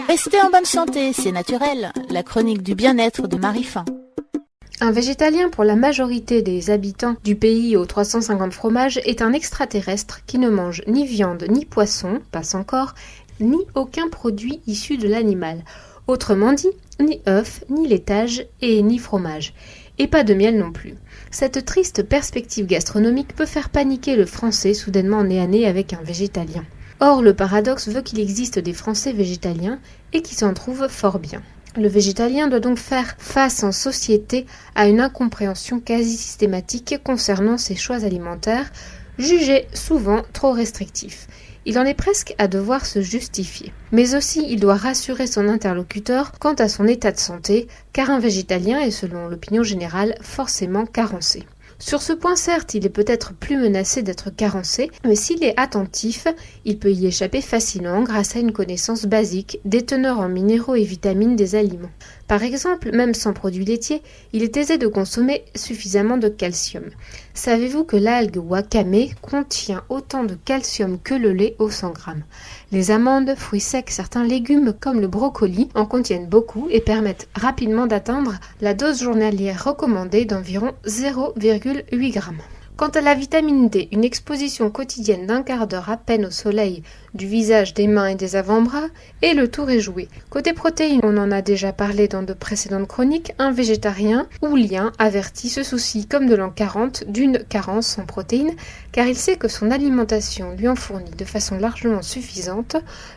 Restez en bonne santé, c'est naturel. La chronique du bien-être de Marie Fin. Un végétalien pour la majorité des habitants du pays aux 350 fromages est un extraterrestre qui ne mange ni viande ni poisson, passe encore, ni aucun produit issu de l'animal. Autrement dit, ni œufs, ni laitage et ni fromage. Et pas de miel non plus. Cette triste perspective gastronomique peut faire paniquer le Français soudainement né à nez avec un végétalien. Or, le paradoxe veut qu'il existe des Français végétaliens et qui s'en trouvent fort bien. Le végétalien doit donc faire face en société à une incompréhension quasi systématique concernant ses choix alimentaires, jugés souvent trop restrictifs. Il en est presque à devoir se justifier. Mais aussi, il doit rassurer son interlocuteur quant à son état de santé, car un végétalien est, selon l'opinion générale, forcément carencé. Sur ce point, certes, il est peut-être plus menacé d'être carencé, mais s'il est attentif, il peut y échapper facilement grâce à une connaissance basique des teneurs en minéraux et vitamines des aliments. Par exemple, même sans produits laitiers, il est aisé de consommer suffisamment de calcium. Savez-vous que l'algue wakame contient autant de calcium que le lait au 100 g? Les amandes, fruits secs, certains légumes comme le brocoli en contiennent beaucoup et permettent rapidement d'atteindre la dose journalière recommandée d'environ 0,8 g. Quant à la vitamine D, une exposition quotidienne d'1 quart d'heure à peine au soleil du visage, des mains et des avant-bras, et le tour est joué. Côté protéines, on en a déjà parlé dans de précédentes chroniques, un végétarien ou lien averti se soucie, comme de l'an 40, d'une carence en protéines, car il sait que son alimentation lui en fournit de façon largement suffisante.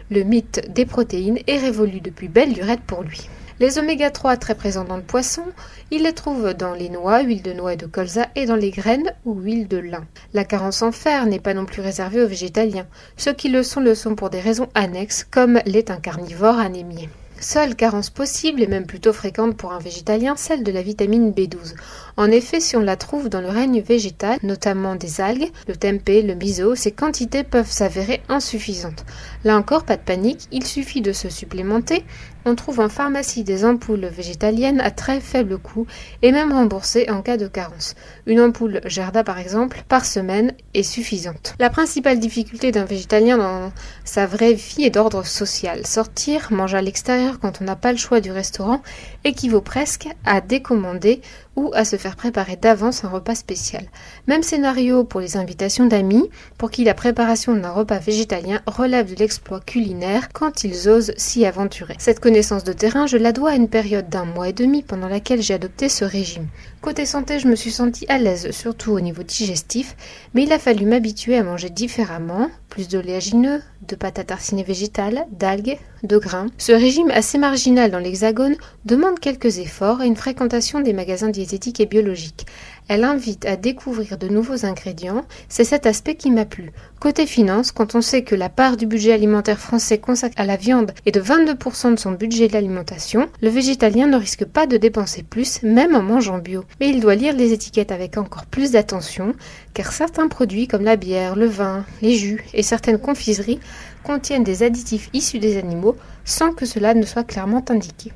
Le mythe des protéines est révolu depuis belle lurette pour lui. Les oméga 3 très présents dans le poisson, il les trouve dans les noix, huile de noix et de colza et dans les graines ou huile de lin. La carence en fer n'est pas non plus réservée aux végétaliens. Ceux qui le sont pour des raisons annexes, comme l'est un carnivore anémié. Seule carence possible, et même plutôt fréquente pour un végétalien, celle de la vitamine B12. En effet, si on la trouve dans le règne végétal, notamment des algues, le tempeh, le miso, ces quantités peuvent s'avérer insuffisantes. Là encore, pas de panique, il suffit de se supplémenter. On trouve en pharmacie des ampoules végétaliennes à très faible coût et même remboursées en cas de carence. Une ampoule Gerda par exemple, par semaine est suffisante. La principale difficulté d'un végétalien dans sa vraie vie est d'ordre social. Sortir, manger à l'extérieur quand on n'a pas le choix du restaurant équivaut presque à décommander ou à se faire préparer d'avance un repas spécial. Même scénario pour les invitations d'amis, pour qui la préparation d'un repas végétalien relève de l'exploit culinaire quand ils osent s'y aventurer. Cette connaissance de terrain, je la dois à une période d'1 mois et demi pendant laquelle j'ai adopté ce régime. Côté santé, je me suis sentie à l'aise, surtout au niveau digestif, mais il a fallu m'habituer à manger différemment, plus d'oléagineux, de pâtes à tartiner végétales, d'algues, de grains. Ce régime assez marginal dans l'Hexagone demande quelques efforts et une fréquentation des magasins diététiques et biologiques. Elle invite à découvrir de nouveaux ingrédients, c'est cet aspect qui m'a plu. Côté finance, quand on sait que la part du budget alimentaire français consacrée à la viande est de 22% de son budget d'alimentation, le végétalien ne risque pas de dépenser plus, même en mangeant bio. Mais il doit lire les étiquettes avec encore plus d'attention, car certains produits comme la bière, le vin, les jus et certaines confiseries contiennent des additifs issus des animaux sans que cela ne soit clairement indiqué.